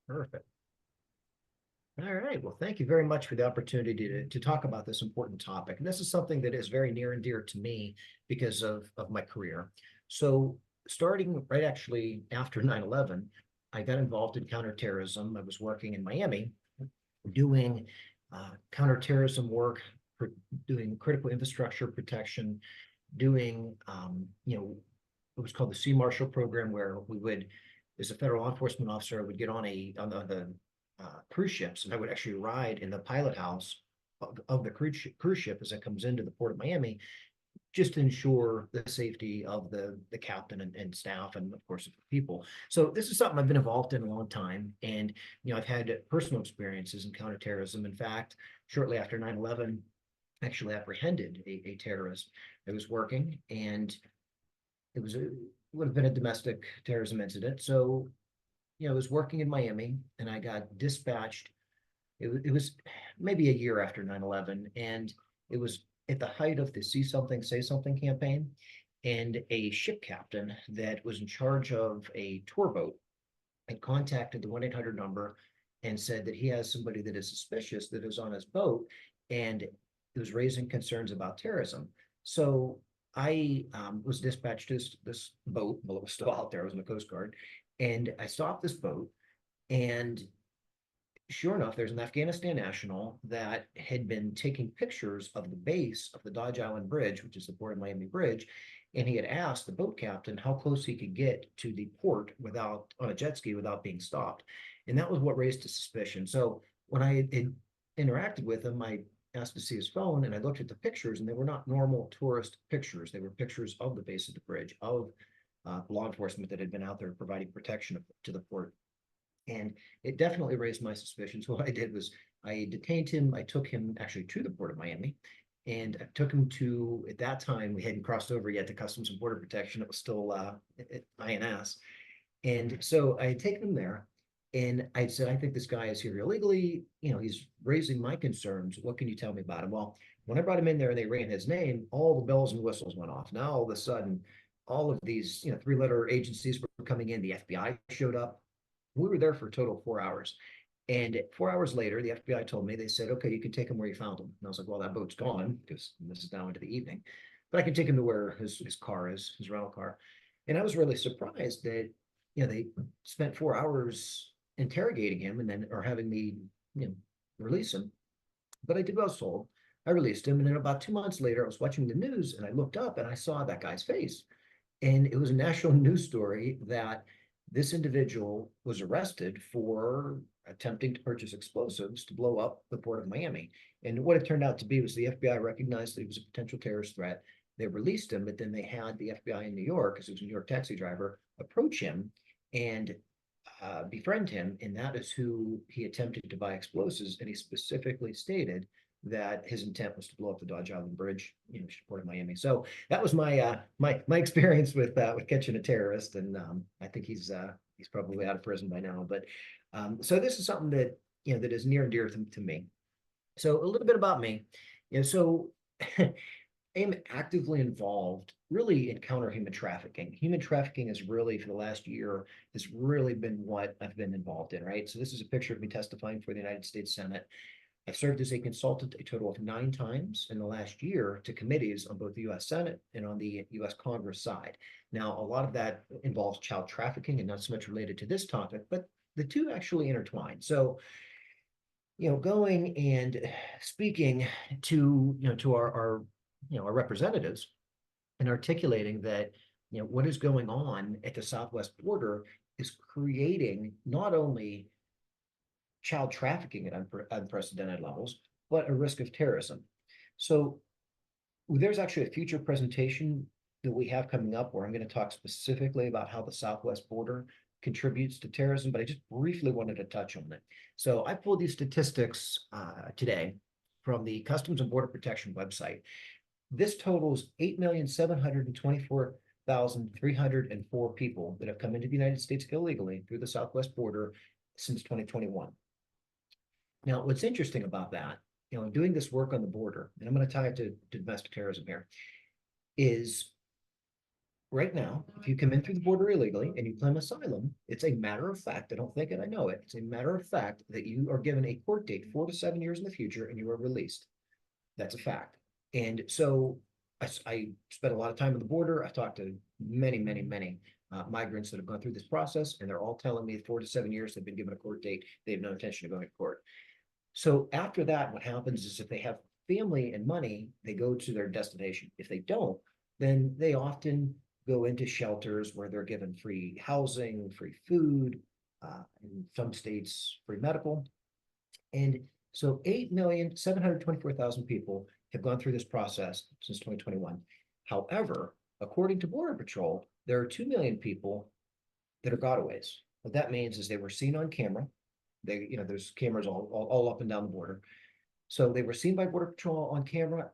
Perfect. All right. Well, thank you very much for the opportunity to talk about this important topic. And this is something that is very near and dear to me because of my career. So starting right actually after 9/11, I got involved in counterterrorism. I was working in Miami doing counterterrorism work, doing critical infrastructure protection, doing, it was called the Sea Marshal program, where we would, as a federal law enforcement officer, I would get on the cruise ships, and I would actually ride in the pilot house of the cruise ship as it comes into the port of Miami, just to ensure the safety of the captain and staff, and of course of the people. So this is something I've been involved in a long time, and I've had personal experiences in counterterrorism. In fact, shortly after 9/11, actually apprehended a terrorist that was working, and it was a would have been a domestic terrorism incident. So, I was working in Miami, and I got dispatched. It was maybe a year after 9/11, and it was at the height of the See Something, Say Something campaign. And a ship captain that was in charge of a tour boat had contacted the 1-800 number and said that he has somebody that is suspicious that is on his boat, and it was raising concerns about terrorism. So I was dispatched to this boat. Well, it was still out there. I was in the Coast Guard. And I stopped this boat, and sure enough, there's an Afghanistan national that had been taking pictures of the base of the Dodge Island Bridge, which is the Port of Miami Bridge. And he had asked the boat captain how close he could get to the port without on a jet ski without being stopped. And that was what raised a suspicion. So when I had interacted with him, I asked to see his phone, and I looked at the pictures, and they were not normal tourist pictures. They were pictures of the base of the bridge, of law enforcement that had been out there providing protection to the port. And it definitely raised my suspicions. What I did was I detained him. I took him actually to the port of Miami, and I took him to, at that time, we hadn't crossed over yet to Customs and Border Protection. It was still INS. And so I had taken him there, and I said, I think this guy is here illegally. He's raising my concerns. What can you tell me about him? Well, when I brought him in there and they ran his name, all the bells and whistles went off. Now, all of a sudden, all of these, three-letter agencies were coming in. The FBI showed up. We were there for a total of 4 hours. And 4 hours later, the FBI told me, they said, okay, you can take him where you found him. And I was like, well, that boat's gone because this is now into the evening. But I can take him to where his car is, his rental car. And I was really surprised that, they spent 4 hours interrogating him and then, or having me, release him. But I did what I was told. I released him. And then about 2 months later, I was watching the news, and I looked up and I saw that guy's face. And it was a national news story that this individual was arrested for attempting to purchase explosives to blow up the port of Miami. And what it turned out to be was the FBI recognized that he was a potential terrorist threat. They released him, but then they had the FBI in New York, because he was a New York taxi driver, approach him and befriend him. And that is who he attempted to buy explosives. And he specifically stated that his intent was to blow up the Dodge Island Bridge, Port of Miami. So that was my experience with catching a terrorist, and I think he's probably out of prison by now. But so this is something that that is near and dear to me. So a little bit about me. So I am actively involved really in counter human trafficking. Human trafficking is really, for the last year, has really been what I've been involved in, right? So this is a picture of me testifying for the United States Senate. I've served as a consultant a total of 9 times in the last year to committees on both the U.S. Senate and on the U.S. Congress side. Now, a lot of that involves child trafficking and not so much related to this topic, but the two actually intertwine. So, going and speaking to our representatives and articulating that, what is going on at the southwest border is creating not only child trafficking at unprecedented levels, but a risk of terrorism. So there's actually a future presentation that we have coming up where I'm going to talk specifically about how the southwest border contributes to terrorism, but I just briefly wanted to touch on it. So I pulled these statistics today from the Customs and Border Protection website. This totals 8,724,304 people that have come into the United States illegally through the southwest border since 2021. Now, what's interesting about that, doing this work on the border, and I'm going to tie it to domestic terrorism here, is right now, if you come in through the border illegally and you claim asylum, it's a matter of fact. I don't think it, I know it. It's a matter of fact that you are given a court date 4 to 7 years in the future and you are released. That's a fact. And so I spent a lot of time on the border. I talked to many migrants that have gone through this process, and they're all telling me 4 to 7 years they've been given a court date. They have no intention of going to court. So after that, what happens is if they have family and money, they go to their destination. If they don't, then they often go into shelters where they're given free housing, free food, in some states, free medical. And so 8,724,000 people have gone through this process since 2021. However, according to Border Patrol, there are 2 million people that are gotaways. What that means is they were seen on camera. There's cameras all up and down the border. So they were seen by Border Patrol on camera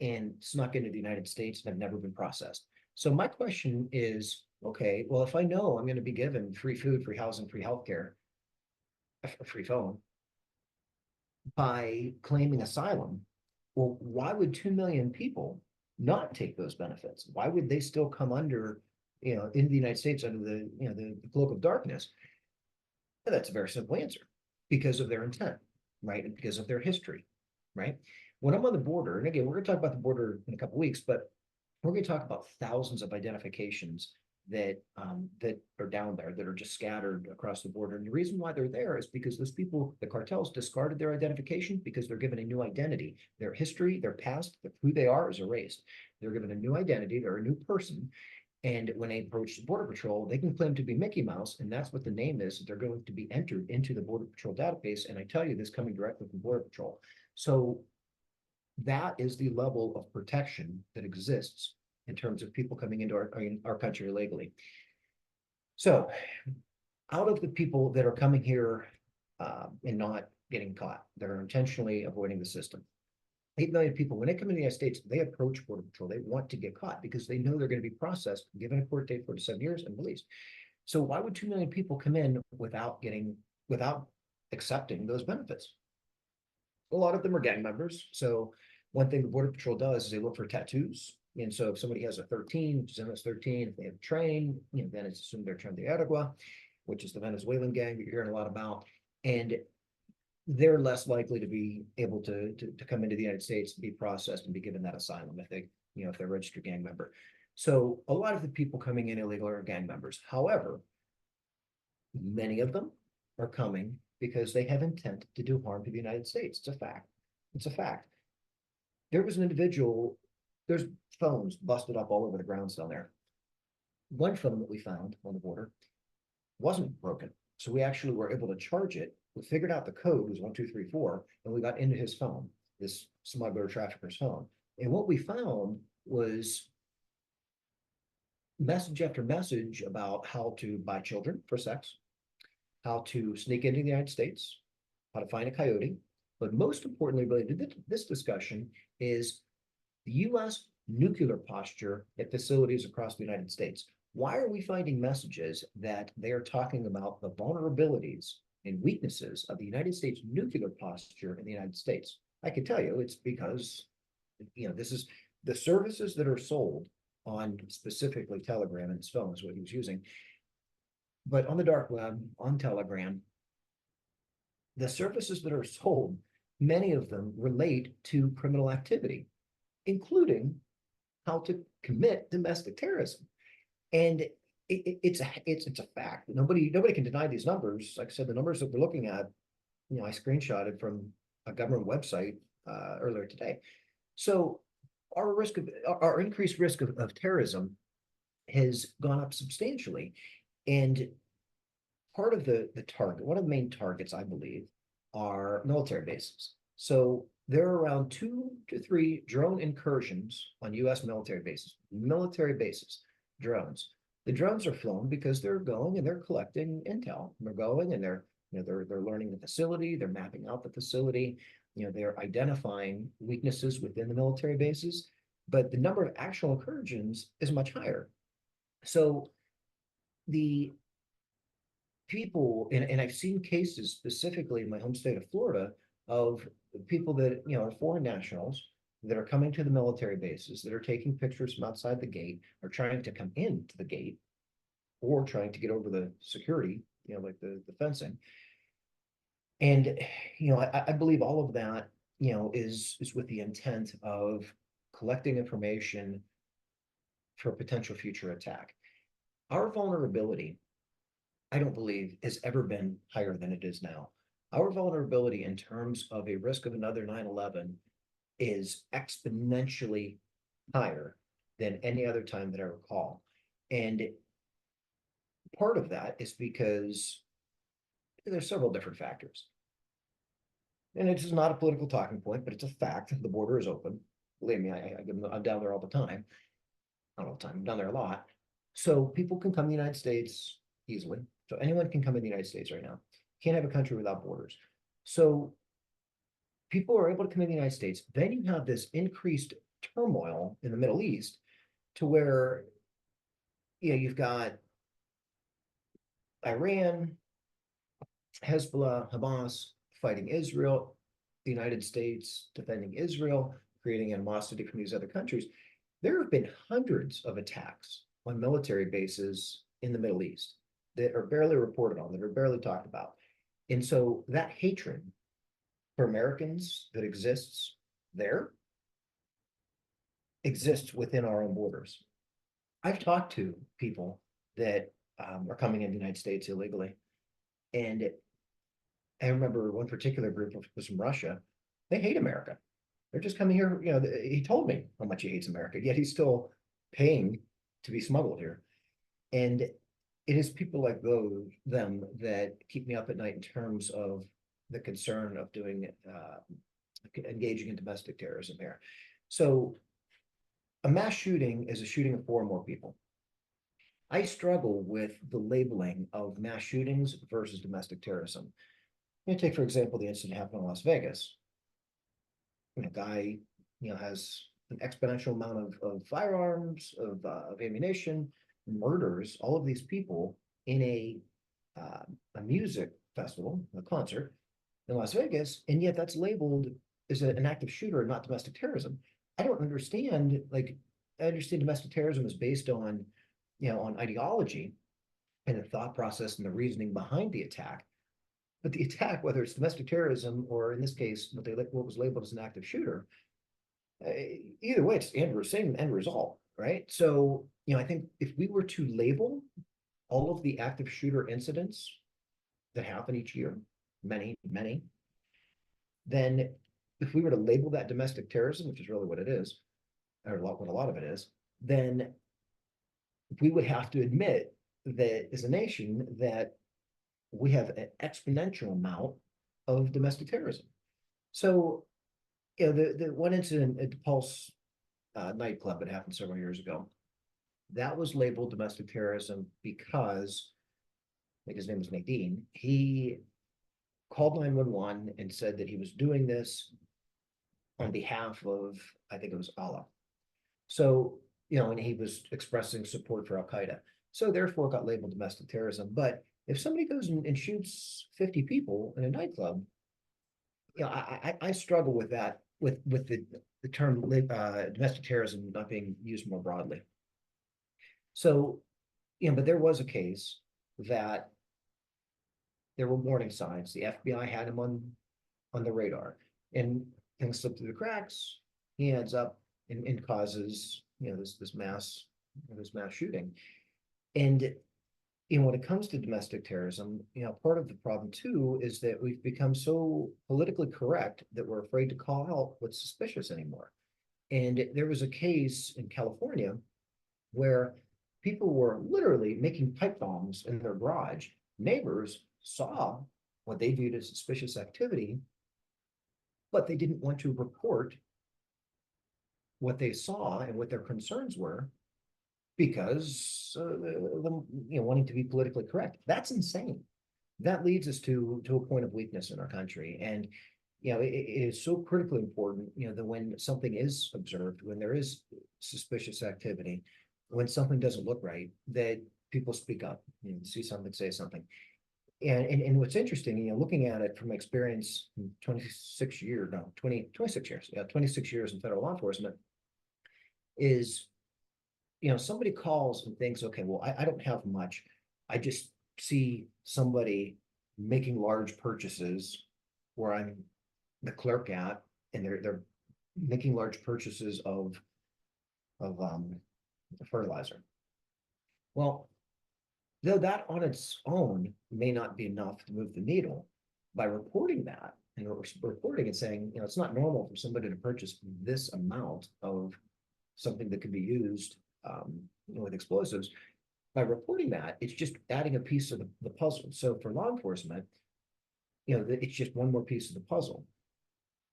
and snuck into the United States and have never been processed. So my question is, okay, well, if I know I'm going to be given free food, free housing, free healthcare, a free phone, by claiming asylum, well, why would 2 million people not take those benefits? Why would they still come under, in the United States under the cloak of darkness? And that's a very simple answer, because of their intent, right? And because of their history, right? When I'm on the border, and again, we're going to talk about the border in a couple of weeks, but we're going to talk about thousands of identifications that are down there that are just scattered across the border. And the reason why they're there is because those people, the cartels, discarded their identification because they're given a new identity. Their history, their past, who they are is erased. They're given a new identity. They're a new person. And when they approach the Border Patrol, they can claim to be Mickey Mouse, and that's what the name is. They're going to be entered into the Border Patrol database. And I tell you this coming directly from Border Patrol. So that is the level of protection that exists in terms of people coming into our country illegally. So out of the people that are coming here and not getting caught, that are intentionally avoiding the system, 8 million people, when they come into the United States, they approach Border Patrol. They want to get caught because they know they're going to be processed, given a court date for 7 years, and released. So why would 2 million people come in without accepting those benefits? A lot of them are gang members. So one thing the Border Patrol does is they look for tattoos. And so if somebody has a 13, which is MS-13, if they have a train, then it's assumed they're Tren de Aragua, which is the Venezuelan gang that you're hearing a lot about. And they're less likely to be able to come into the United States, be processed, and be given that asylum if if they're a registered gang member. So a lot of the people coming in illegal are gang members. However, many of them are coming because they have intent to do harm to the United States. It's a fact. It's a fact. There was an individual, there's phones busted up all over the grounds down there. One phone that we found on the border wasn't broken. So we actually were able to charge it. We figured out the code was 1234, and we got into his phone, this smuggler trafficker's phone. And what we found was message after message about how to buy children for sex, how to sneak into the United States, how to find a coyote. But most importantly, related to this discussion is the U.S. nuclear posture at facilities across the United States. Why are we finding messages that they are talking about the vulnerabilities and weaknesses of the United States nuclear posture in the United States? I can tell you it's because, this is the services that are sold on specifically Telegram, and his phone is what he was using. But on the dark web, on Telegram, the services that are sold, many of them relate to criminal activity, including how to commit domestic terrorism. And it's a fact. Nobody can deny these numbers. Like I said, the numbers that we're looking at, I screenshotted from a government website earlier today. So our increased risk of terrorism has gone up substantially. And part of the target, one of the main targets, I believe, are military bases. So there are around 2 to 3 drone incursions on U.S. military bases, drones. The drones are flown because they're going and they're collecting intel. They're going and they're learning the facility, they're mapping out the facility, they're identifying weaknesses within the military bases, but the number of actual incursions is much higher. So the people, and I've seen cases specifically in my home state of Florida of people that, are foreign nationals that are coming to the military bases, that are taking pictures from outside the gate, are trying to come into the gate, or trying to get over the security, like the fencing. And, I believe all of that, is with the intent of collecting information for a potential future attack. Our vulnerability, I don't believe, has ever been higher than it is now. Our vulnerability in terms of a risk of another 9/11 is exponentially higher than any other time that I recall. And part of that is because there's several different factors. And it is not a political talking point, but it's a fact. The border is open. Believe me, I'm down there all the time. Not all the time, I'm down there a lot. So people can come to the United States easily. So anyone can come in the United States right now. Can't have a country without borders. So people are able to come in the United States. Then you have this increased turmoil in the Middle East to where, you've got Iran, Hezbollah, Hamas fighting Israel, the United States defending Israel, creating animosity from these other countries. There have been hundreds of attacks on military bases in the Middle East that are barely reported on, that are barely talked about. And so that hatred for Americans that exists there exists within our own borders. I've talked to people that are coming into the United States illegally. And I remember one particular group was from Russia. They hate America. They're just coming here. He told me how much he hates America, yet he's still paying to be smuggled here. And it is people like them that keep me up at night in terms of the concern of engaging in domestic terrorism here. So a mass shooting is a shooting of 4 or more people. I struggle with the labeling of mass shootings versus domestic terrorism. Take, for example, the incident happened in Las Vegas. A guy, has an exponential amount of firearms, of ammunition, murders all of these people in a music festival, a concert in Las Vegas, and yet that's labeled as an active shooter and not domestic terrorism. I don't understand. Like, I understand domestic terrorism is based on, on ideology and the thought process and the reasoning behind the attack. But the attack, whether it's domestic terrorism or in this case, what was labeled as an active shooter, either way, it's the same end result, right? So, I think if we were to label all of the active shooter incidents that happen each year, many, many, then if we were to label that domestic terrorism, which is really what it is, or what a lot of it is, then we would have to admit that as a nation that we have an exponential amount of domestic terrorism. So, the one incident at the Pulse nightclub that happened several years ago, that was labeled domestic terrorism because, I think his name was Nadine, he called 911 and said that he was doing this on behalf of, I think it was Allah. So, and he was expressing support for Al Qaeda. So therefore it got labeled domestic terrorism. But if somebody goes and shoots 50 people in a nightclub, I struggle with that, with the term domestic terrorism not being used more broadly. So, but there was a case that there were warning signs. The FBI had him on the radar, and things slipped through the cracks. He ends up and causes this mass shooting. And when it comes to domestic terrorism, part of the problem too is that we've become so politically correct that we're afraid to call out what's suspicious anymore. And there was a case in California where people were literally making pipe bombs in their garage. Neighbors saw what they viewed as suspicious activity, but they didn't want to report what they saw and what their concerns were because wanting to be politically correct. That's insane. That leads us to a point of weakness in our country. And it is so critically important, that when something is observed, when there is suspicious activity, when something doesn't look right, that people speak up, see something, say something. And what's interesting, looking at it from experience, 26 years, no, 26 years, yeah, 26 years in federal law enforcement, is, somebody calls and thinks, okay, well, I don't have much. I just see somebody making large purchases where I'm the clerk at, and they're making large purchases of fertilizer. Well, though that on its own may not be enough to move the needle, by reporting that and reporting and saying, it's not normal for somebody to purchase this amount of something that could be used with explosives. By reporting that, it's just adding a piece of the puzzle. So for law enforcement, it's just one more piece of the puzzle.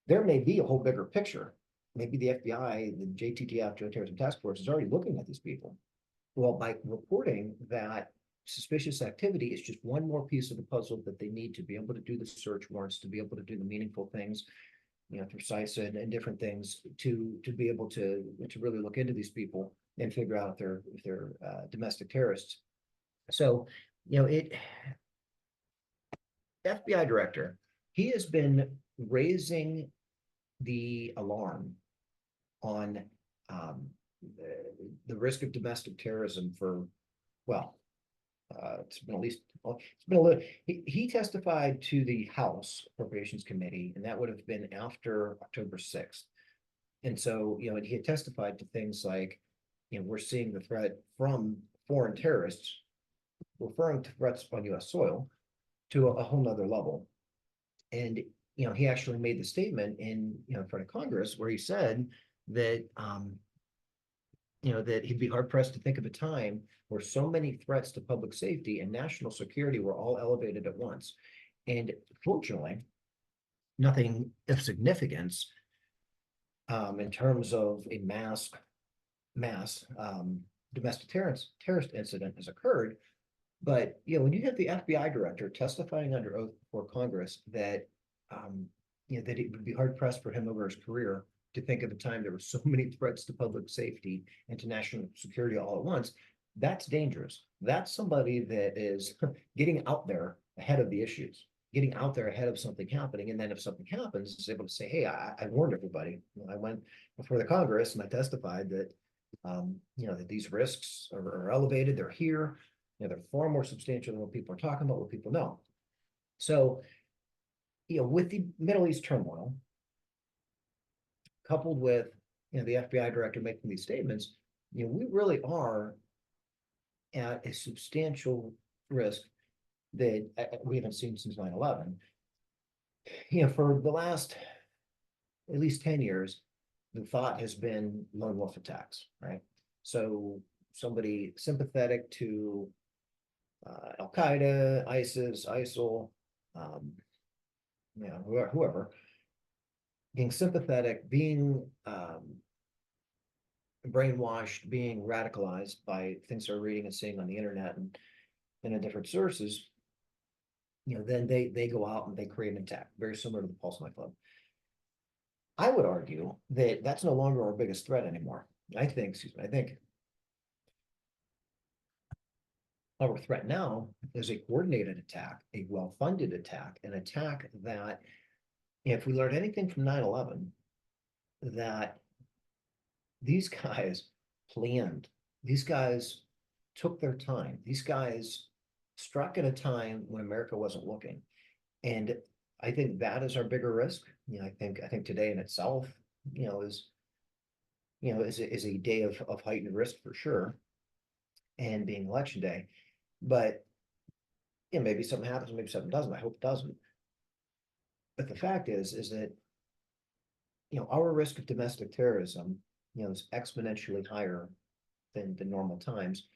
There may be a whole bigger picture. Maybe the FBI, the JTTF, Joint Terrorism Task Force, is already looking at these people. Well, by reporting that suspicious activity, is just one more piece of the puzzle that they need to be able to do the search warrants, to be able to do the meaningful things, through CISA and different things, to be able to really look into these people and figure out if they're domestic terrorists. So, FBI director, he has been raising the alarm on the risk of domestic terrorism for, well, it's been at least, it's been a little, he testified to the House Appropriations Committee, and that would have been after October 6th. And so, he had testified to things like, we're seeing the threat from foreign terrorists, referring to threats on US soil, to a whole nother level. And, he actually made the statement in front of Congress where he said that, that he'd be hard pressed to think of a time where so many threats to public safety and national security were all elevated at once. And fortunately, nothing of significance in terms of a mass domestic terrorist incident has occurred. But when you have the FBI director testifying under oath before Congress that that it would be hard pressed for him over his career to think of a time there were so many threats to public safety and to national security all at once, that's dangerous. That's somebody that is getting out there ahead of the issues, getting out there ahead of something happening. And then if something happens, is able to say, hey, I warned everybody. I went before the Congress and I testified that, that these risks are elevated, they're here, they're far more substantial than what people are talking about, what people know. So, with the Middle East turmoil, coupled with the FBI director making these statements, we really are at a substantial risk that we haven't seen since 9/11. For the last at least 10 years, the thought has been lone wolf attacks, right? So somebody sympathetic to Al Qaeda, ISIS, ISIL, whoever, being sympathetic, being brainwashed, being radicalized by things they're reading and seeing on the internet and in different sources, then they go out and they create an attack, very similar to the Pulse nightclub. I would argue that that's no longer our biggest threat anymore. I think our threat now is a coordinated attack, a well-funded attack, an attack that, if we learned anything from 9/11, that these guys planned, these guys took their time, these guys struck at a time when America wasn't looking. And I think that is our bigger risk. I think today in itself, is a day of heightened risk for sure, and being election day. But maybe something happens, maybe something doesn't. I hope it doesn't. But the fact is that our risk of domestic terrorism, is exponentially higher than normal times.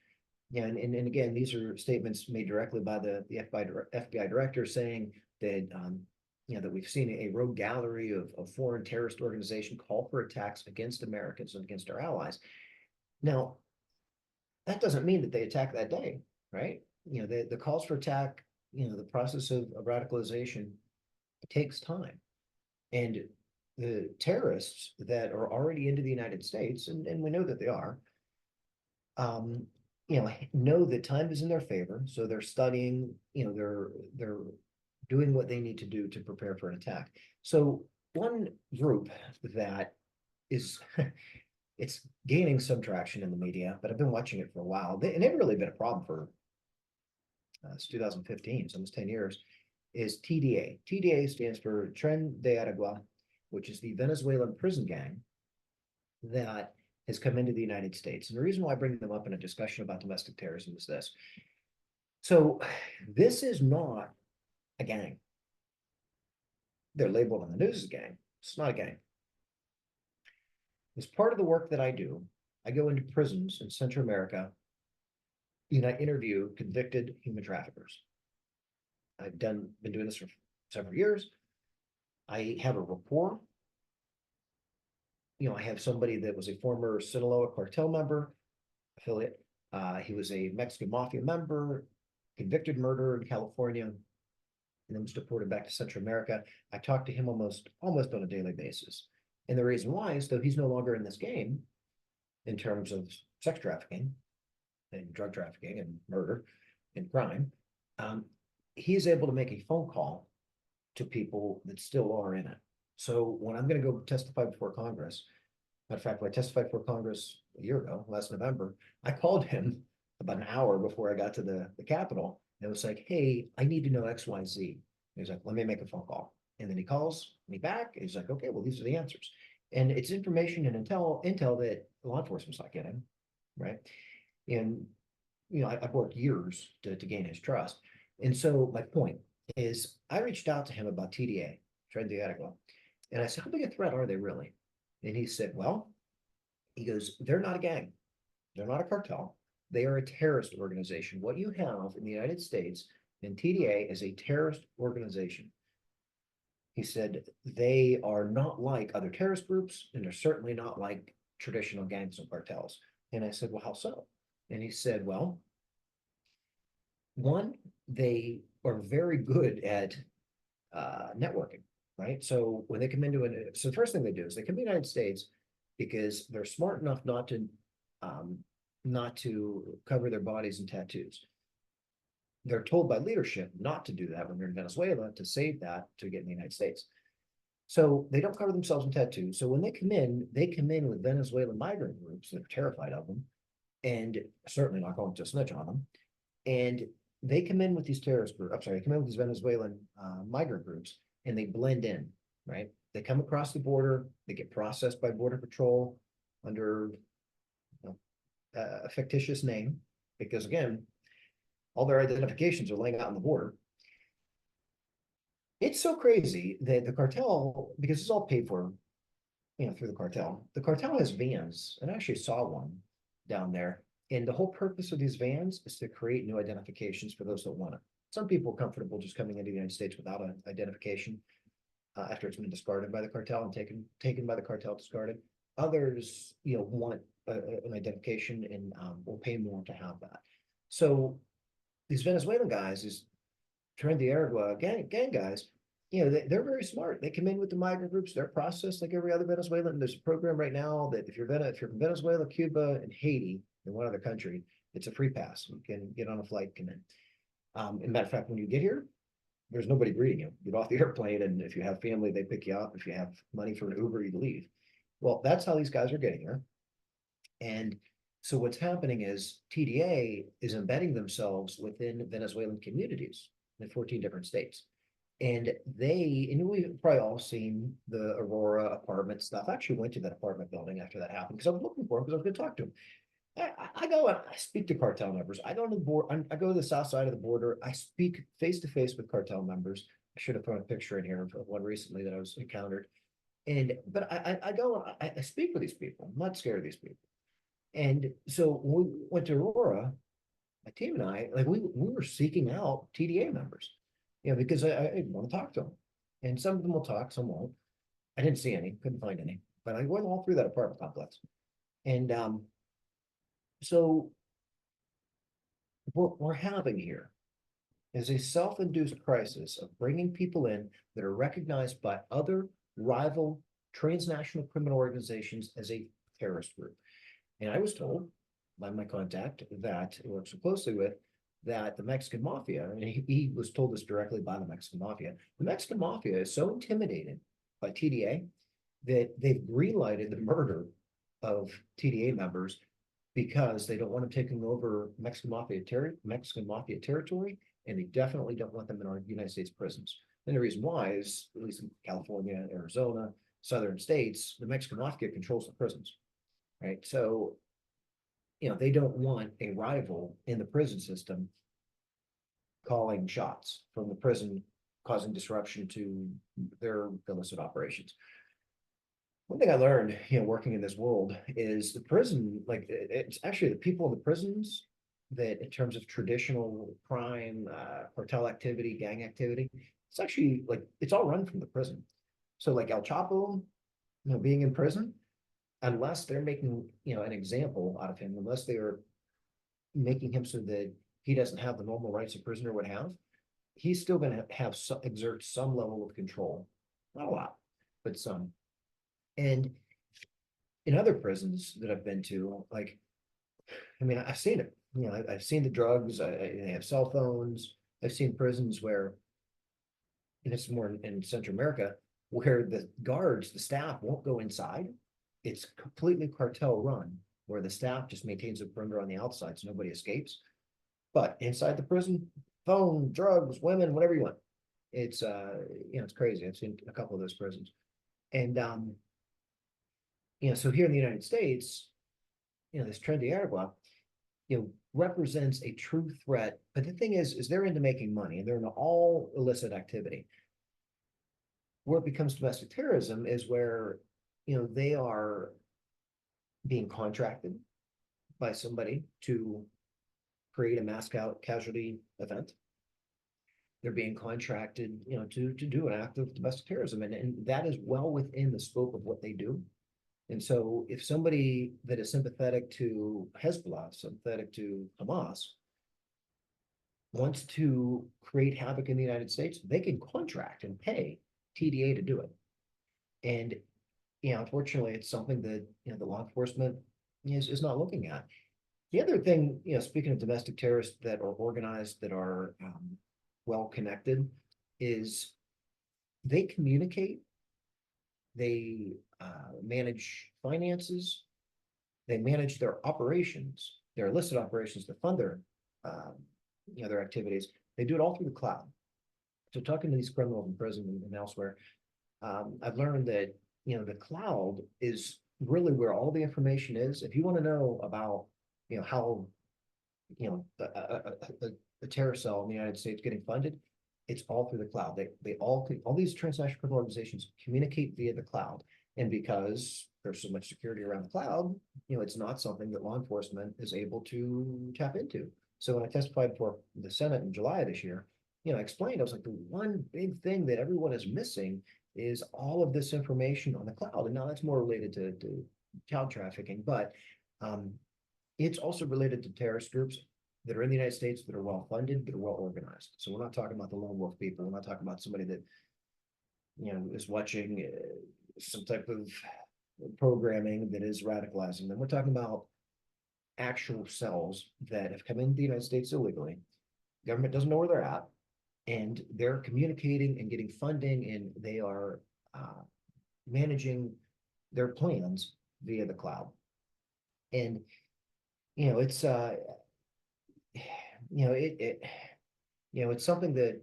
And again, these are statements made directly by the FBI director saying that that we've seen a rogue gallery of foreign terrorist organizations call for attacks against Americans and against our allies. Now, that doesn't mean that they attack that day, right? The calls for attack, the process of radicalization, it takes time. And the terrorists that are already into the United States, and we know that they are, know that time is in their favor. So they're studying, they're doing what they need to do to prepare for an attack. So one group that is it's gaining some traction in the media, but I've been watching it for a while. And they've really been a problem for it's 2015, so almost 10 years, is TDA. TDA stands for Tren de Aragua, which is the Venezuelan prison gang that has come into the United States. And the reason why I bring them up in a discussion about domestic terrorism is this. So this is not a gang. They're labeled on the news as a gang. It's not a gang. As part of the work that I do, I go into prisons in Central America and I interview convicted human traffickers. Been doing this for several years. I have a rapport. I have somebody that was a former Sinaloa cartel member, affiliate. He was a Mexican mafia member, convicted murderer in California, and then was deported back to Central America. I talk to him almost on a daily basis. And the reason why is, though he's no longer in this game in terms of sex trafficking and drug trafficking and murder and crime, he is able to make a phone call to people that still are in it. So when I'm going to go testify before Congress, matter of fact, when I testified before Congress a year ago, last November, I called him about an hour before I got to the Capitol. And it was like, hey, I need to know X, Y, Z. And he was like, let me make a phone call. And then he calls me back. And he's like, okay, well, these are the answers. And it's information and intel that law enforcement's not getting, right? And I've worked years to gain his trust. And so my point is, I reached out to him about TDA, Tren de Aragua, and I said, how big a threat are they really? And he said, well, he goes, they're not a gang. They're not a cartel. They are a terrorist organization. What you have in the United States in TDA is a terrorist organization. He said, they are not like other terrorist groups, and they're certainly not like traditional gangs and cartels. And I said, well, how so? And he said, well, one, they are very good at networking, right? So when they come into it, so the first thing they do is they come to the United States because they're smart enough not to cover their bodies in tattoos. They're told by leadership not to do that when they're in Venezuela, to save that to get in the United States. So they don't cover themselves in tattoos. So when they come in with Venezuelan migrant groups that are terrified of them and certainly not going to snitch on them. And they come in with these terrorist groups, I'm sorry, they come in with these Venezuelan migrant groups and they blend in, right? They come across the border, they get processed by Border Patrol under a fictitious name, because again, all their identifications are laying out on the border. It's so crazy that the cartel, because it's all paid for, through the cartel has vans, and I actually saw one down there. And the whole purpose of these vans is to create new identifications for those that want it. Some people are comfortable just coming into the United States without an identification after it's been discarded by the cartel and taken by the cartel, discarded. Others, want an identification and will pay more to have that. So these Venezuelan guys, these Tren de Aragua gang guys, they're very smart. They come in with the migrant groups. They're processed like every other Venezuelan. There's a program right now that if you're from Venezuela, Cuba, and Haiti, in one other country, it's a free pass. You can get on a flight, come in. As a matter of fact, when you get here, there's nobody greeting you. Get off the airplane, and if you have family, they pick you up. If you have money for an Uber, you leave. Well, that's how these guys are getting here. And so what's happening is TDA is embedding themselves within Venezuelan communities in 14 different states. And we've probably all seen the Aurora apartment stuff. I actually went to that apartment building after that happened because I was looking for him because I was going to talk to him. I go and I speak to cartel members. I go to the board. I go to the south side of the border. I speak face to face with cartel members. I should have thrown a picture in here of one recently that I was encountered. But I go and I speak with these people. I'm not scared of these people. And so when we went to Aurora, my team and I, like we were seeking out TDA members, because I want to talk to them. And some of them will talk, some won't. I didn't see any, couldn't find any. But I went all through that apartment complex. And so what we're having here is a self-induced crisis of bringing people in that are recognized by other rival transnational criminal organizations as a terrorist group. And I was told by my contact that works closely with, that the Mexican mafia, and he was told this directly by the Mexican mafia, the Mexican mafia is so intimidated by TDA that they've greenlighted the murder of TDA members because they don't want them taking over Mexican mafia territory, and they definitely don't want them in our United States prisons. And the reason why is, at least in California, Arizona, southern states, the Mexican mafia controls the prisons, right? So, they don't want a rival in the prison system calling shots from the prison, causing disruption to their illicit operations. One thing I learned, working in this world is the prison, like it's actually the people in the prisons that, in terms of traditional crime, cartel activity, gang activity, it's actually like it's all run from the prison. So like El Chapo, being in prison, unless they're making, an example out of him, unless they are making him so that he doesn't have the normal rights a prisoner would have, he's still going to have exert some level of control. Not a lot, but some. And in other prisons that I've been to, like, I mean, I've seen it. I've seen the drugs. They have cell phones. I've seen prisons where, and it's more in Central America, where the guards, the staff won't go inside. It's completely cartel run, where the staff just maintains a perimeter on the outside so nobody escapes. But inside the prison, phone, drugs, women, whatever you want. It's it's crazy. I've seen a couple of those prisons. And so here in the United States, this trendy Aragua, represents a true threat. But the thing is they're into making money and they're into all illicit activity. Where it becomes domestic terrorism is where, they are being contracted by somebody to create a mass casualty event. They're being contracted, to do an act of domestic terrorism. And that is well within the scope of what they do. And so if somebody that is sympathetic to Hezbollah, sympathetic to Hamas, wants to create havoc in the United States, they can contract and pay TDA to do it. And, unfortunately, it's something that, the law enforcement is not looking at. The other thing, speaking of domestic terrorists that are organized, that are well connected, is they communicate, they manage finances, they manage their operations, their illicit operations to fund their, their activities. They do it all through the cloud. So talking to these criminals in prison and elsewhere, I've learned that, the cloud is really where all the information is. If you want to know about, how, a terror cell in the United States getting funded, it's all through the cloud. They all these transnational criminal organizations communicate via the cloud. And because there's so much security around the cloud, it's not something that law enforcement is able to tap into. So when I testified for the Senate in July of this year, I explained, I was like, the one big thing that everyone is missing is all of this information on the cloud. And now that's more related to child trafficking, but it's also related to terrorist groups that are in the United States that are well funded, that are well organized. So we're not talking about the lone wolf people. We're not talking about somebody that, is watching some type of programming that is radicalizing them. We're talking about actual cells that have come into the United States illegally. Government doesn't know where they're at, and they're communicating and getting funding, and they are managing their plans via the cloud. And it's it's something that,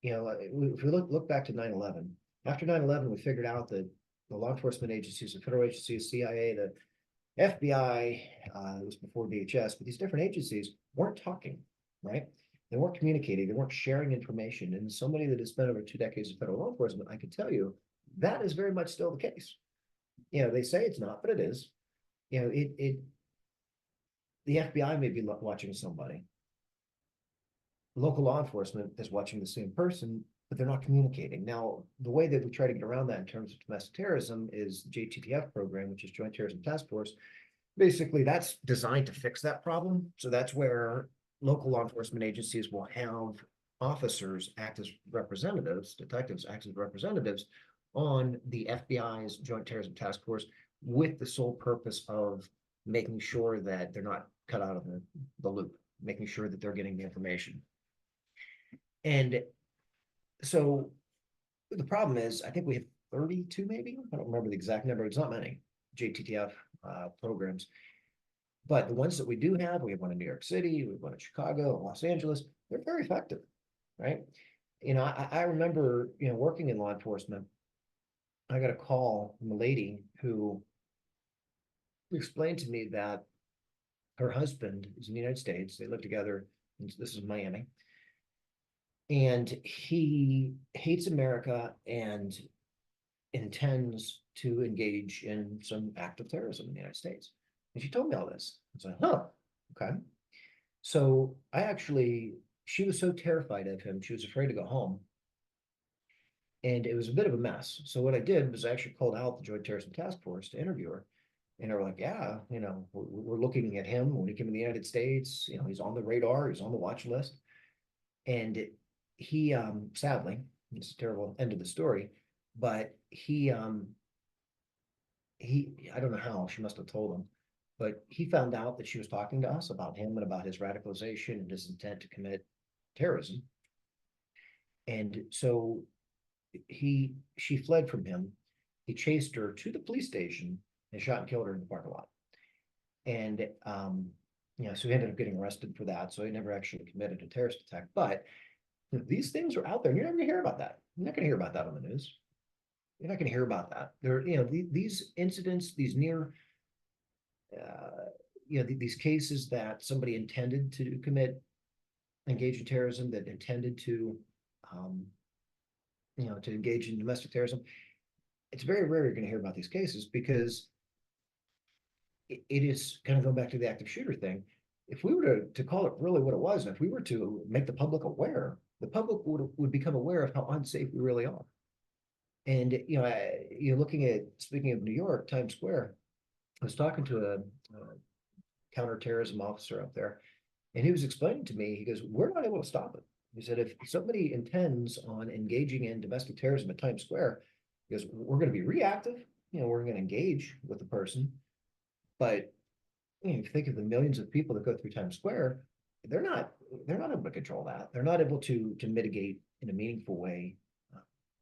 if we look back to 9/11, after 9/11, we figured out that the law enforcement agencies, the federal agencies, CIA, the FBI, it was before DHS, but these different agencies weren't talking, right? They weren't communicating, they weren't sharing information. And somebody that has spent over 2 decades of federal law enforcement, I can tell you that is very much still the case. They say it's not, but it is. The FBI may be watching somebody. Local law enforcement is watching the same person, but they're not communicating. Now, the way that we try to get around that in terms of domestic terrorism is the JTTF program, which is Joint Terrorism Task Force. Basically, that's designed to fix that problem. So that's where local law enforcement agencies will have officers act as representatives, detectives act as representatives on the FBI's Joint Terrorism Task Force, with the sole purpose of making sure that they're not cut out of the loop, making sure that they're getting the information. And so the problem is, I think we have 32 maybe, I don't remember the exact number, it's not many JTTF programs. But the ones that we do have, we have one in New York City, we have one in Chicago, Los Angeles, they're very effective, right? I remember, working in law enforcement, I got a call from a lady who explained to me that her husband is in the United States. They live together. This is Miami. And he hates America and intends to engage in some act of terrorism in the United States. And she told me all this. I was like, huh, okay. So she was so terrified of him, she was afraid to go home. And it was a bit of a mess. So what I did was I actually called out the Joint Terrorism Task Force to interview her. And they were like, yeah, we're looking at him when he came to the United States. He's on the radar, he's on the watch list. And he, sadly, it's a terrible end of the story, but he, I don't know how, she must have told him, but he found out that she was talking to us about him and about his radicalization and his intent to commit terrorism. And so she fled from him. He chased her to the police station and shot and killed her in the parking lot. And so he ended up getting arrested for that. So he never actually committed a terrorist attack. But these things are out there. You're never gonna hear about that. You're not gonna hear about that on the news. You're not gonna hear about that. These incidents, these near these cases that somebody intended to engage in terrorism, that intended to to engage in domestic terrorism. It's very rare you're going to hear about these cases because it is kind of going back to the active shooter thing. If we were to call it really what it was, and if we were to make the public aware, the public would become aware of how unsafe we really are. And you're looking at, speaking of New York, Times Square, I was talking to a counterterrorism officer up there, and he was explaining to me, he goes, we're not able to stop it. He said, if somebody intends on engaging in domestic terrorism at Times Square, he goes, we're going to be reactive, we're going to engage with the person. But if you think of the millions of people that go through Times Square, they're not able to control that. They're not able to mitigate in a meaningful way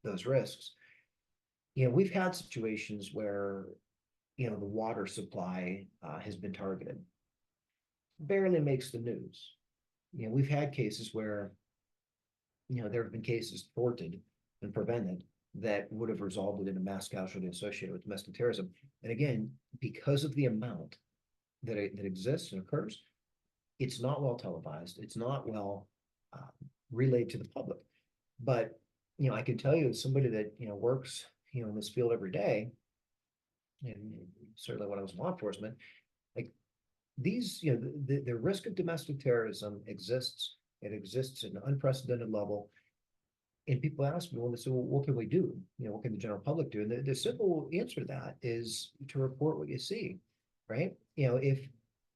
those risks. We've had situations where the water supply has been targeted. Barely makes the news. We've had cases where there have been cases thwarted and prevented that would have resulted in a mass casualty associated with domestic terrorism. And again, because of the amount that exists and occurs, it's not well televised. It's not well relayed to the public. But I can tell you, as somebody that works in this field every day, and certainly when I was in law enforcement, like these, the risk of domestic terrorism exists. It exists at an unprecedented level. And people ask me, well, so what can we do? What can the general public do? And the simple answer to that is to report what you see, right? If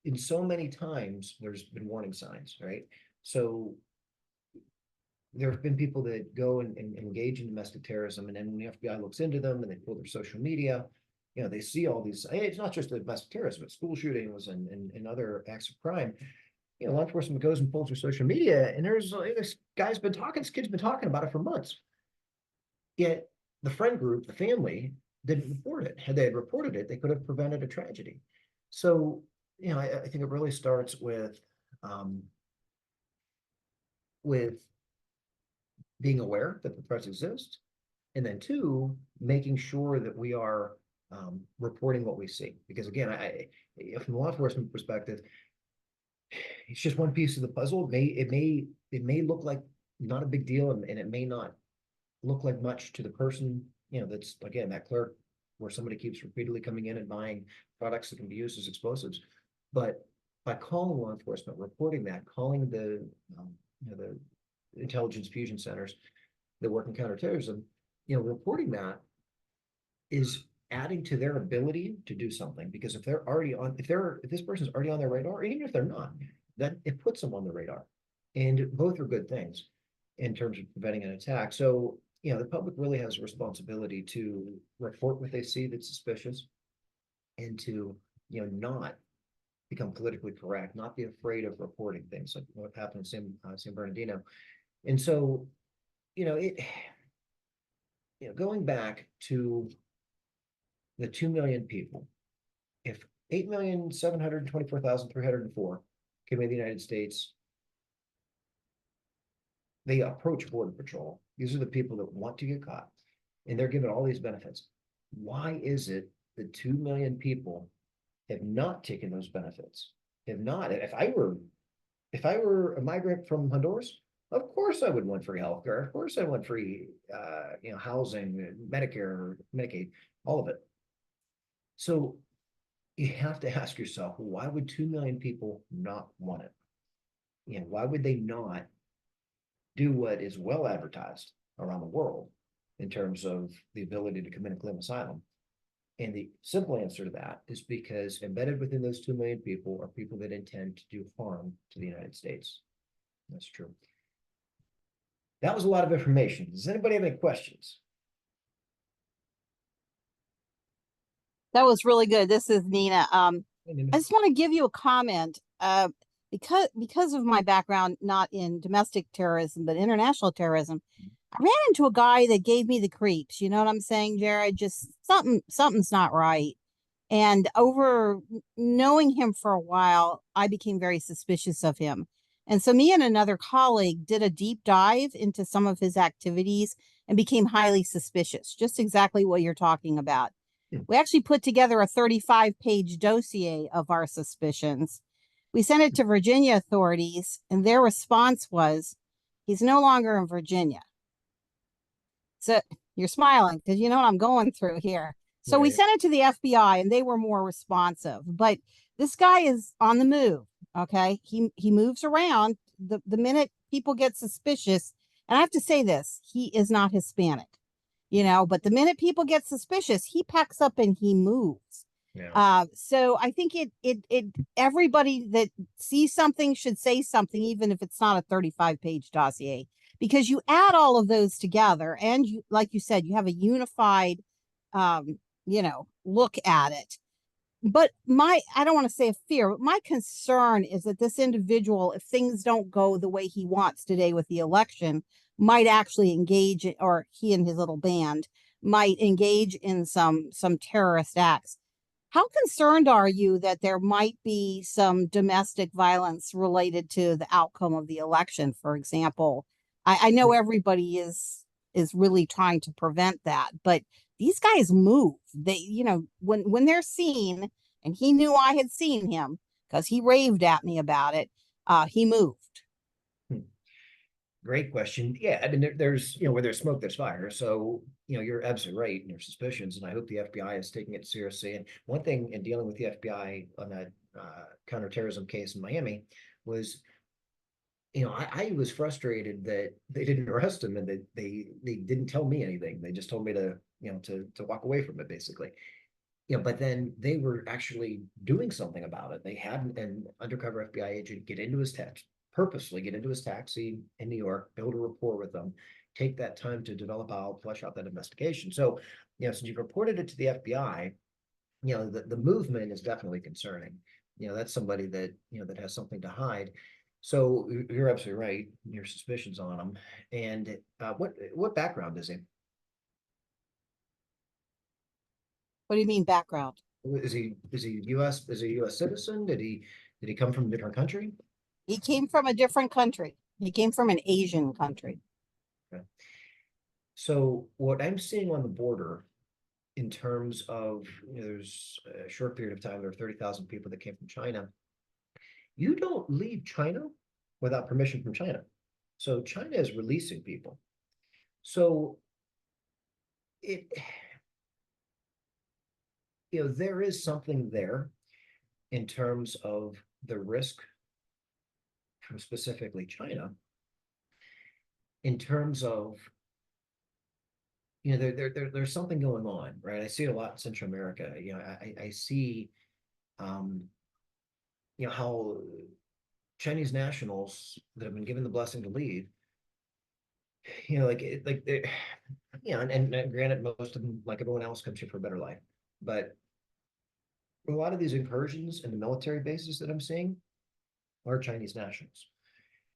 in so many times there's been warning signs, right? So there have been people that go and engage in domestic terrorism, and then when the FBI looks into them and they pull their social media, they see all these, it's not just the domestic terrorism, it's school shootings and other acts of crime. Law enforcement goes and pulls their social media, and there's this guy's been talking, this kid's been talking about it for months. Yet the friend group, the family, didn't report it. Had they had reported it, they could have prevented a tragedy. So, I think it really starts with being aware that the threats exist, and then two, making sure that we are reporting what we see. Because again, from a law enforcement perspective, it's just one piece of the puzzle. It may look like not a big deal, and it may not look like much to the person, that's, again, that clerk where somebody keeps repeatedly coming in and buying products that can be used as explosives. But by calling law enforcement, reporting that, calling the intelligence fusion centers that work in counterterrorism, reporting that is adding to their ability to do something. Because if they're already on, if this person's already on their radar, even if they're not, then it puts them on the radar. And both are good things in terms of preventing an attack. So, the public really has a responsibility to report what they see that's suspicious, and to, not become politically correct, not be afraid of reporting things like what happened in San Bernardino. And so, you know, going back to the 2 million people, if 8,724,304 came in the United States, they approach Border Patrol. These are the people that want to get caught, and they're given all these benefits. Why is it that 2 million people have not taken those benefits? Have not. If I were a migrant from Honduras, of course I would want free healthcare. Of course I want free, housing, Medicare, Medicaid, all of it. So you have to ask yourself, why would 2 million people not want it? Why would they not do what is well advertised around the world in terms of the ability to come in and claim asylum? And the simple answer to that is because embedded within those 2 million people are people that intend to do harm to the United States. That's true. That was a lot of information. Does anybody have any questions? That was really good. This is Nina. I just want to give you a comment. Because of my background, not in domestic terrorism, but international terrorism, I ran into a guy that gave me the creeps. You know what I'm saying, Jared? Just something's not right. And over knowing him for a while, I became very suspicious of him. And so me and another colleague did a deep dive into some of his activities and became highly suspicious, just exactly what you're talking about. We actually put together a 35-page dossier of our suspicions. We sent it to Virginia authorities, and their response was, he's no longer in Virginia. So you're smiling because you know what I'm going through here. So we sent it to the FBI, and they were more responsive. But this guy is on the move. Okay, he moves around. The minute people get suspicious, and I have to say this, he is not Hispanic, but the minute people get suspicious, he packs up and he moves. Yeah. So I think it everybody that sees something should say something, even if it's not a 35-page dossier, because you add all of those together, and you, like you said, you have a unified, look at it. But I don't want to say a fear, but my concern is that this individual, if things don't go the way he wants today with the election, might actually engage, or he and his little band might engage in some terrorist acts. How concerned are you that there might be some domestic violence related to the outcome of the election, for example? I know everybody is really trying to prevent that, but these guys move. They, when they're seen, and he knew I had seen him because he raved at me about it, he moved. Great question. Yeah, I mean, there's, where there's smoke, there's fire. So, you're absolutely right in your suspicions, and I hope the FBI is taking it seriously. And one thing in dealing with the FBI on that counterterrorism case in Miami was, I was frustrated that they didn't arrest him and that they didn't tell me anything. They just told me to, to walk away from it, basically. But then they were actually doing something about it. They had an undercover FBI agent purposely get into his taxi in New York, build a rapport with them, take that time to flesh out that investigation. So, since you've reported it to the FBI, the movement is definitely concerning. That's somebody that, that has something to hide. So you're absolutely right, your suspicions on him. And what background is he? What do you mean background? Is he US citizen? Did he come from a different country? He came from a different country. He came from an Asian country. Okay. So what I'm seeing on the border in terms of, there's a short period of time, there are 30,000 people that came from China. You don't leave China without permission from China. So China is releasing people. So it, there is something there in terms of the risk from specifically China, in terms of, there's something going on, right? I see it a lot in Central America. I see, how Chinese nationals that have been given the blessing to leave, and granted, most of them, like everyone else, comes here for a better life, but a lot of these incursions in the military bases that I'm seeing are Chinese nationals.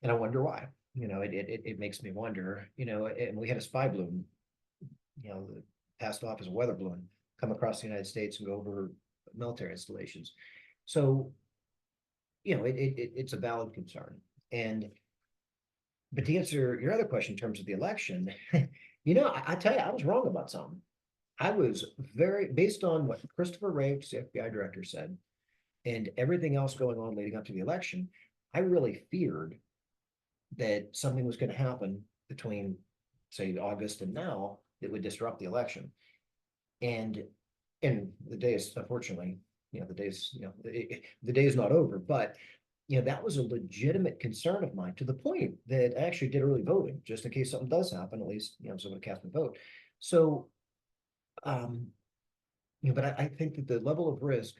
And I wonder why. It makes me wonder, and we had a spy balloon, that passed off as a weather balloon, come across the United States and go over military installations. So, it's a valid concern. But to answer your other question in terms of the election, I tell you, I was wrong about something. I was based on what Christopher Wray, the FBI director, said, and everything else going on leading up to the election, I really feared that something was going to happen between, say, August and now that would disrupt the election. And the day is, unfortunately, the day is not over, but that was a legitimate concern of mine, to the point that I actually did early voting, just in case something does happen, at least, someone cast my vote. So, but I think that the level of risk,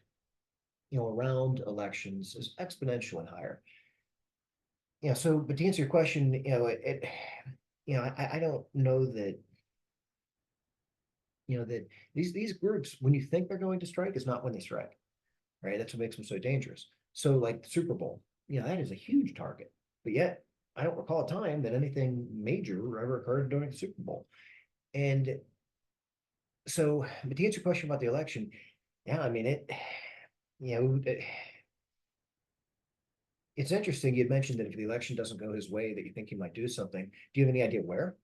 around elections is exponentially higher. So, but to answer your question, I don't know that, that these groups, when you think they're going to strike, is not when they strike, right? That's what makes them so dangerous. So, like the Super Bowl, that is a huge target, but yet I don't recall a time that anything major ever occurred during the Super Bowl. And so, but to answer your question about the election, yeah, I mean it's interesting. You'd mentioned that if the election doesn't go his way, that you think he might do something. Do you have any idea where?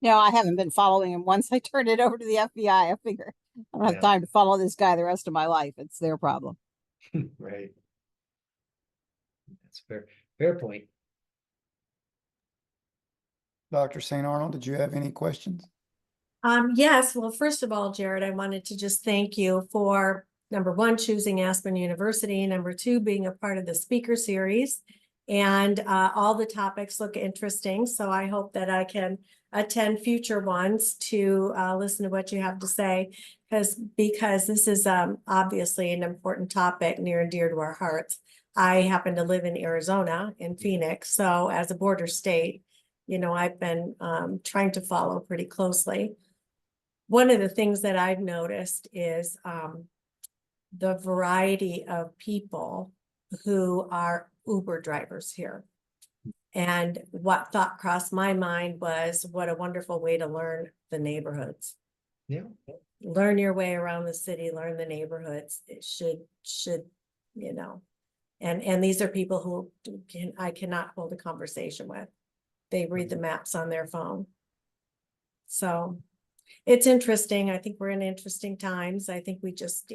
No, I haven't been following him. Once I turned it over to the FBI, I figure I don't have Yeah, time to follow this guy the rest of my life. It's their problem. right. That's fair point. Dr. St. Arnold, did you have any questions? Yes. Well, first of all, Jared, I wanted to just thank you for number one, choosing Aspen University, number two, being a part of the speaker series. And all the topics look interesting. So I hope that I can attend future ones to listen to what you have to say, because this is obviously an important topic near and dear to our hearts. I happen to live in Arizona, in Phoenix. So as a border state, I've been trying to follow pretty closely. One of the things that I've noticed is the variety of people who are Uber drivers here. And what thought crossed my mind was, what a wonderful way to learn the neighborhoods. Yeah. Learn your way around the city, learn the neighborhoods. It should, and these are people who I cannot hold a conversation with. They read the maps on their phone. So it's interesting. I think we're in interesting times. I think we just,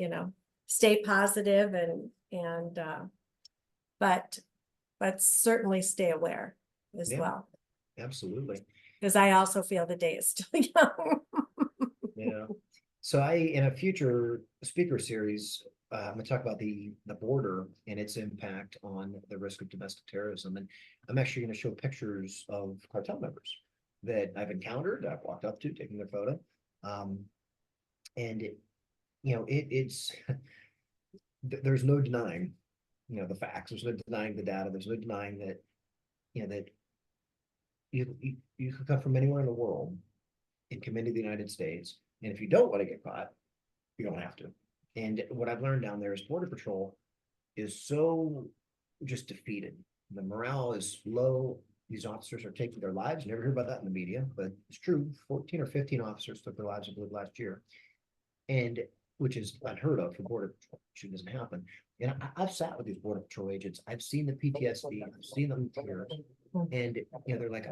stay positive but certainly stay aware as well. Absolutely. Because I also feel the day is still young. Yeah. So in a future speaker series, I'm going to talk about the border and its impact on the risk of domestic terrorism. And I'm actually going to show pictures of cartel members that I've encountered, I've walked up to, taking their photo. And it's there's no denying, the facts. There's no denying the data. There's no denying that, that you could come from anywhere in the world and come into the United States. And if you don't want to get caught, you don't have to. And what I've learned down there is Border Patrol is so just defeated. The morale is low. These officers are taking their lives. You never hear about that in the media, but it's true. 14 or 15 officers took their lives, I believe, last year. And which is unheard of for Border Patrol. It doesn't happen. And I've sat with these Border Patrol agents. I've seen the PTSD. I've seen them in tears. And they're like,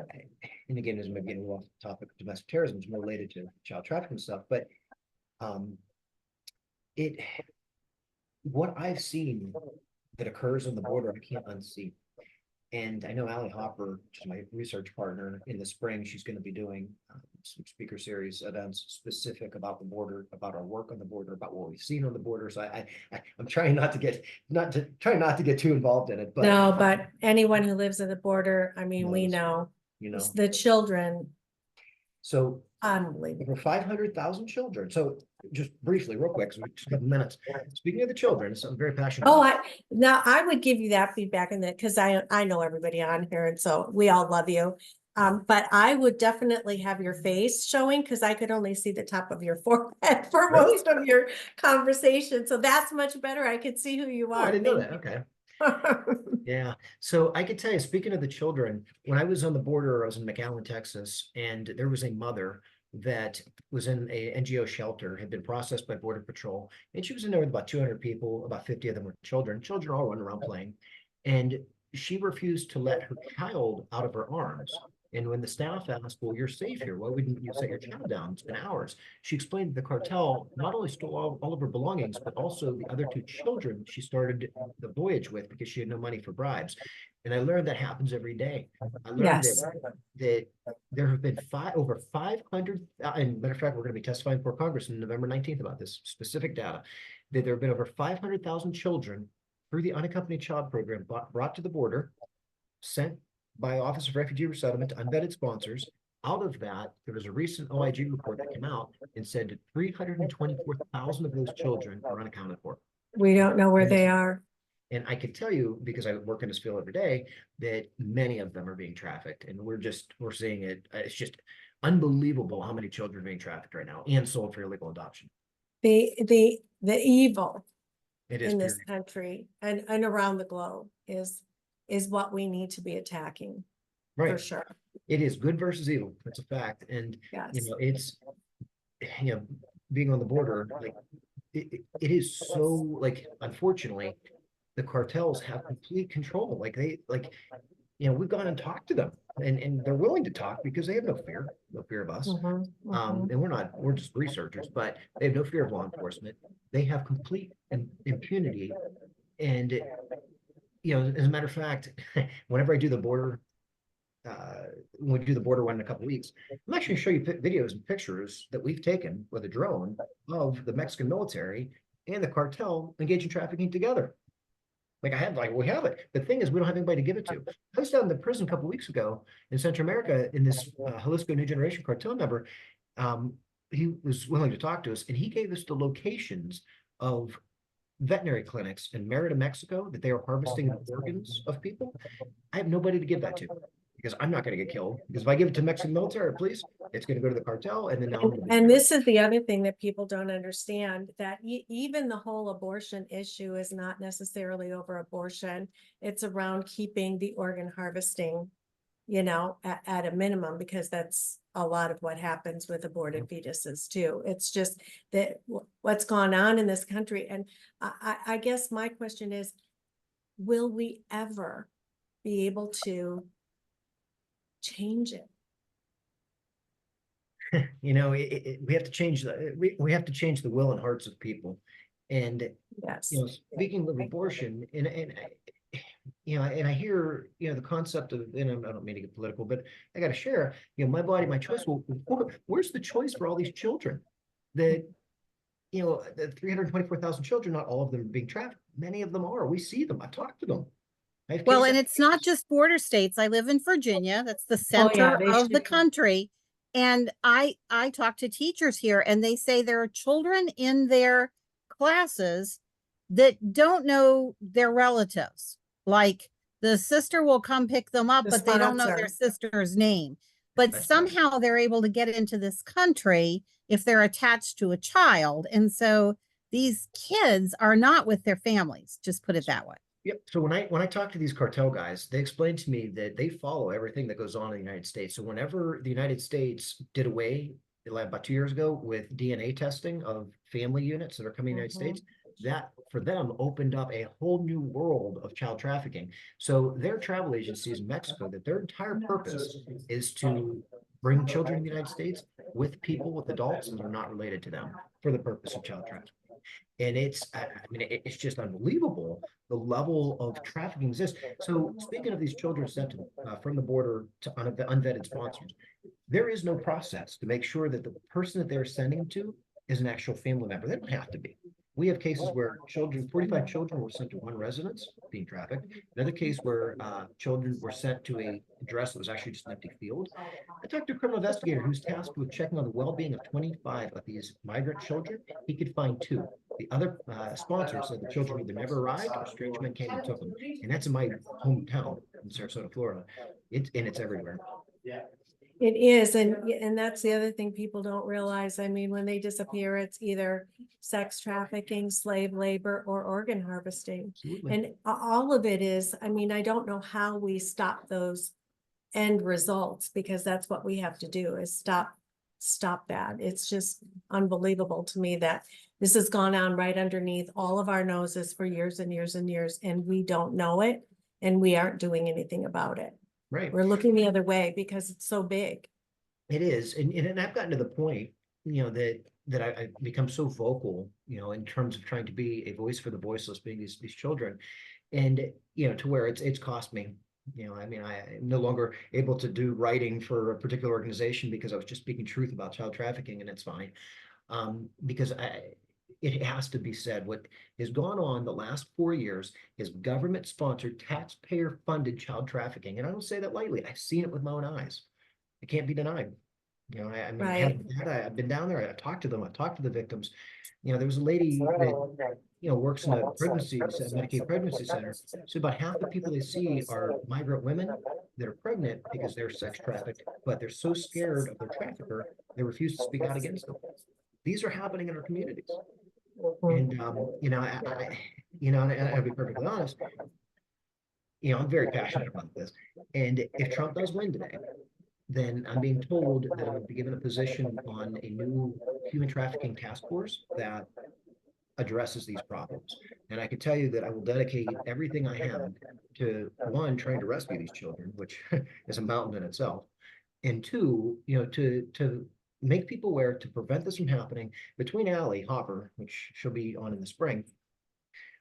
and again, as I'm getting off the topic of domestic terrorism, it's more related to child trafficking stuff. But what I've seen that occurs on the border, I can't unsee. And I know Allie Hopper, which is my research partner, in the spring, she's going to be doing some speaker series events specific about the border, about our work on the border, about what we've seen on the border. So I'm trying not to get too involved in it. But No, but anyone who lives at the border, I mean, we knows, know the children. So Unbelievable. over 500,000 children. So just briefly, real quick, so we just a couple minutes. Speaking of the children, so I'm very passionate. Oh, I would give you that feedback in that, because I know everybody on here, and so we all love you. But I would definitely have your face showing because I could only see the top of your forehead for Really? most of your conversation. So that's much better. I could see who you Oh, I are. didn't know that. Thank Okay. you. Yeah. So I could tell you, speaking of the children, when I was on the border, I was in McAllen, Texas, and there was a mother that was in a NGO shelter, had been processed by Border Patrol, and she was in there with about 200 people, about 50 of them were children. Children all running around playing. And she refused to let her child out of her arms. And when the staff asked, well, you're safe here. Why wouldn't you set your child down? It's been hours. She explained that the cartel not only stole all of her belongings, but also the other two children she started the voyage with because she had no money for bribes. And I learned that happens every day. I learned Yes. that there have been over 500, and matter of fact, we're going to be testifying before Congress on November 19th about this specific data, that there have been over 500,000 children through the unaccompanied child program brought to the border, sent by Office of Refugee Resettlement to unvetted sponsors. Out of that, there was a recent OIG report that came out and said that 324,000 of those children are unaccounted for. We don't know where they are. And I can tell you, because I work in this field every day, that many of them are being trafficked. And we're seeing it. It's just unbelievable how many children are being trafficked right now and sold for illegal adoption. The evil It is in this period. country and around the globe is what we need to be attacking for Right. sure. It is good versus evil. That's a fact. And, Yes. It's, being on the border, like, it is so, like, unfortunately, the cartels have complete control. Like we've gone and talked to them and they're willing to talk because they have no fear of us. Mhm, mhm. And we're just researchers, but they have no fear of law enforcement. They have complete impunity. And, as a matter of fact, whenever I do the border, when we do the border one in a couple of weeks, I'm actually going to show you videos and pictures that we've taken with a drone of the Mexican military and the cartel engaged in trafficking together. We have it. The thing is, we don't have anybody to give it to. I was down in the prison a couple of weeks ago in Central America in this Jalisco New Generation cartel member. He was willing to talk to us, and he gave us the locations of veterinary clinics in Merida, Mexico, that they are harvesting the organs of people. I have nobody to give that to because I'm not going to get killed. Because if I give it to Mexican military or police, it's going to go to the cartel, and then now I'm going to be And killed. this is the other thing that people don't understand, that even the whole abortion issue is not necessarily over abortion. It's around keeping the organ harvesting, at a minimum, because that's a lot of what happens with aborted fetuses too. It's just that what's gone on in this country. And I guess my question is, will we ever be able to change it? We have to change we have to change the will and hearts of people. And Yes. speaking of abortion, and I hear the concept of, and I don't mean to get political, but I got to share, my body, my choice. Well, where's the choice for all these children? That the 324,000 children, not all of them are being trafficked. Many of them are. We see them. I talk to them. Well, and it's not just border states. I live in Virginia. That's the Oh, yeah, center they of the should. country. And I talk to teachers here, and they say there are children in their classes that don't know their relatives. Like the sister will come pick them up, The but they don't know their sponsor. sister's name. But That's right. somehow they're able to get into this country if they're attached to a child. And so these kids are not with their families, just put it that way. Yep. So when I talk to these cartel guys, they explain to me that they follow everything that goes on in the United States. So whenever the United States did away about 2 years ago with DNA testing of family units that are coming to the United States, that for them opened up a whole new world of child trafficking. So their travel agencies in Mexico, that their entire purpose is to bring children to the United States with adults that are not related to them for the purpose of child trafficking. And it's just unbelievable the level of trafficking exists. So speaking of these children sent from the border to unvetted sponsors, there is no process to make sure that the person that they're sending them to is an actual family member. They don't have to be. We have cases where 45 children were sent to one residence being trafficked. Another case where children were sent to a address that was actually just an empty field. I talked to a criminal investigator who's tasked with checking on the well-being of 25 of these migrant children. He could find 2. The other sponsor said the children either never arrived or strange men came and took them. And that's in my hometown in Sarasota, Florida. It's everywhere. It is, and that's the other thing people don't realize. I mean, when they disappear, it's either sex trafficking, slave labor, or organ harvesting. Absolutely. And all of it is, I mean, I don't know how we stop those end results, because that's what we have to do, is stop that. It's just unbelievable to me that this has gone on right underneath all of our noses for years and years and years, and we don't know it, and we aren't doing anything about it. Right. We're looking the other way because it's so big. It is. And I've gotten to the point, that I've become so vocal, in terms of trying to be a voice for the voiceless, being these children. And, to where it's cost me. I mean, I am no longer able to do writing for a particular organization because I was just speaking truth about child trafficking, and it's fine. Because it has to be said, what has gone on the last 4 years is government-sponsored, taxpayer-funded child trafficking. And I don't say that lightly. I've seen it with my own eyes. It can't be denied. I mean, I have data. I've been down there. I've talked to them. I've talked to the victims. There was a lady that, works in a Medicaid pregnancy center. So about half the people they see are migrant women that are pregnant because they're sex trafficked, but they're so scared of their trafficker, they refuse to speak out against them. These are happening in our communities. And, and I'll be perfectly honest, I'm very passionate about this. And if Trump does win today, then I'm being told that I'm going to be given a position on a new human trafficking task force that addresses these problems. And I can tell you that I will dedicate everything I have to, one, trying to rescue these children, which is a mountain in itself, and two, to make people aware, to prevent this from happening. Between Allie Hopper, which she'll be on in the spring,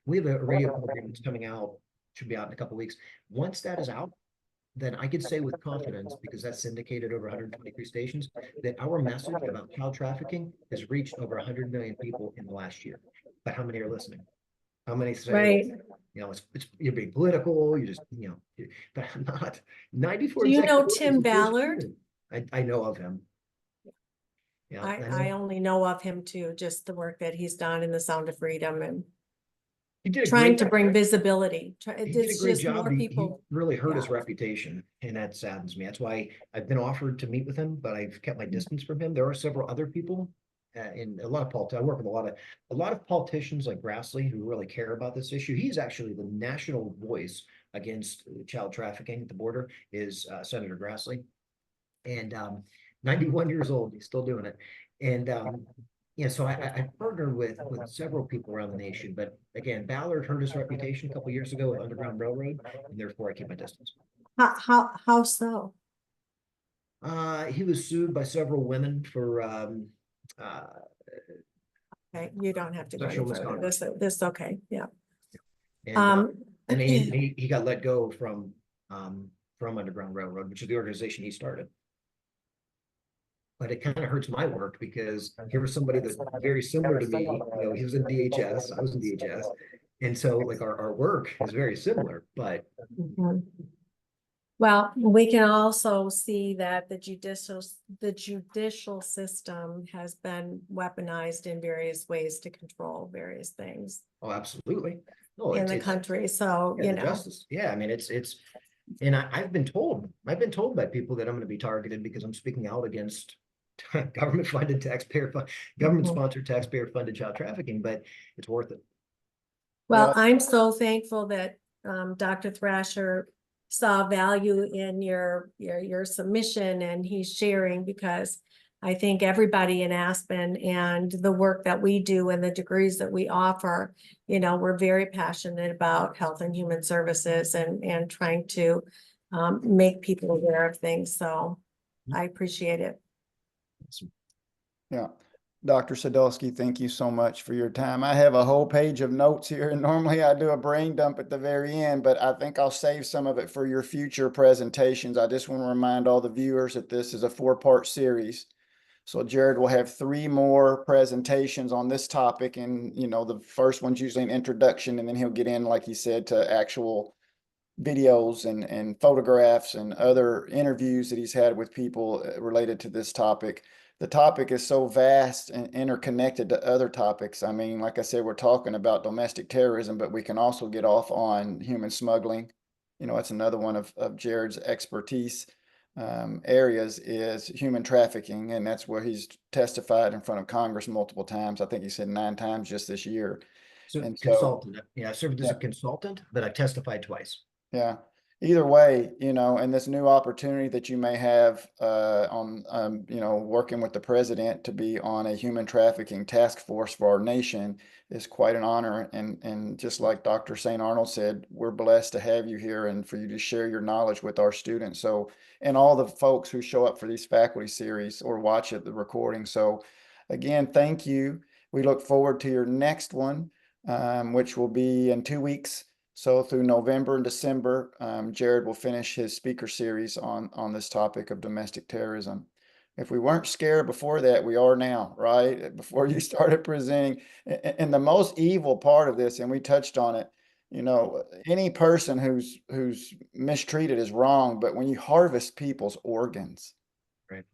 we have a radio program that's coming out, should be out in a couple of weeks. Once that is out, then I could say with confidence, because that's syndicated over 123 stations, that our message about child trafficking has reached over 100 million people in the last year. But how many are listening? How many say, Right. it's you're being political, you just, but I'm not. 94. Do you know executive Tim orders are Ballard? I know of him. Yeah, I only know of him too, just the work that he's done in the Sound of Freedom and he did a trying great to bring job. visibility. He did a It's great just job. more He people. really hurt his Yeah. reputation, and that saddens me. That's why I've been offered to meet with him, but I've kept my distance from him. There are several other people, and a lot of politics. I work with a lot of politicians like Grassley who really care about this issue. He's actually the national voice against child trafficking at the border. Is Senator Grassley, and 91 years old. He's still doing it, and so I partnered with several people around the nation, but again, Ballard hurt his reputation a couple of years ago with Underground Railroad, and therefore I keep my distance. How so? He was sued by several women for Okay, you don't have to go any sexual further. misconduct. This okay, yeah. And he got let go from Underground Railroad, which is the organization he started. But it kind of hurts my work because here was somebody that's very similar to me. He was in DHS, I was in DHS. And so like our work is very similar, but Mhm. Well, we can also see that the judicial system has been weaponized in various ways to control various things oh, absolutely. No, in the country. So, yeah, you the know, justice. Yeah, I mean and I've been told by people that I'm going to be targeted because I'm speaking out against government sponsored taxpayer funded child trafficking, but it's worth it. well, Yeah. I'm so thankful that Dr. Thrasher saw value in your submission, and he's sharing, because I think everybody in Aspen and the work that we do and the degrees that we offer, we're very passionate about health and human services and trying to make people aware of things. So I appreciate it. Yeah. Dr. Sadowski, thank you so much for your time. I have a whole page of notes here, and normally I do a brain dump at the very end, but I think I'll save some of it for your future presentations. I just want to remind all the viewers that this is a 4-part series. So Jared will have 3 more presentations on this topic, and the first one's usually an introduction, and then he'll get in, like he said, to actual videos and photographs and other interviews that he's had with people related to this topic. The topic is so vast and interconnected to other topics. I mean, like I said, we're talking about domestic terrorism, but we can also get off on human smuggling. That's another one of Jared's expertise. areas is human trafficking, and that's where he's testified in front of Congress multiple times. I think he said 9 times just this year. So And so, consultant, yeah, I served as yeah. a consultant, but I testified twice. Yeah. Either way, and this new opportunity that you may have on, working with the president to be on a human trafficking task force for our nation is quite an honor. And just like Dr. St. Arnold said, we're blessed to have you here and for you to share your knowledge with our students. So, and all the folks who show up for these faculty series or watch the recording. So again, thank you. We look forward to your next one, which will be in 2 weeks. So through November and December, Jared will finish his speaker series on this topic of domestic terrorism. If we weren't scared before that, we are now, right? Before you started presenting. And the most evil part of this, and we touched on it, any person who's mistreated is wrong, but when you harvest people's organs, Right.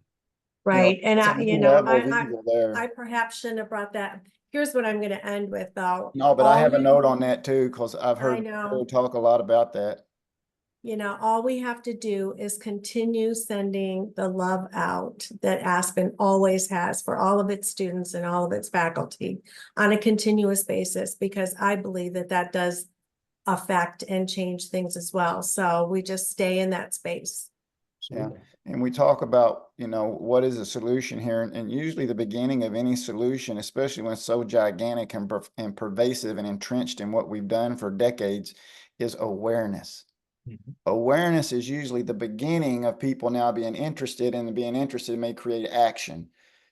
Right. And it's a I, new level of evil there. I perhaps shouldn't have brought that. Here's what I'm going to end with, though. No, but I have a All note on that too, because I've I heard know. Jared talk a lot about that. All we have to do is continue sending the love out that Aspen always has for all of its students and all of its faculty on a continuous basis, because I believe that that does affect and change things as well. So we just stay in that space. Yeah. And we talk about, what is a solution here? And usually the beginning of any solution, especially when it's so gigantic and pervasive and entrenched in what we've done for decades, is awareness. Mhm. Awareness is usually the beginning of people now being interested, and being interested may create action.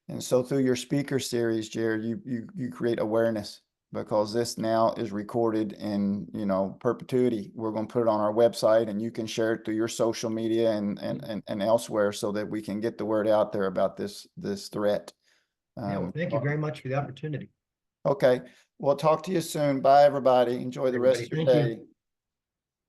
And so through your speaker series, Jared, you create awareness, because this now is recorded in, perpetuity. We're going to put it on our website, and you can share it through your social media and elsewhere, so that we can get the word out there about this threat. Yeah, well, thank you very much for the opportunity. Okay. We'll talk to you soon. Bye, everybody. Enjoy the rest Everybody, of your thank you. day.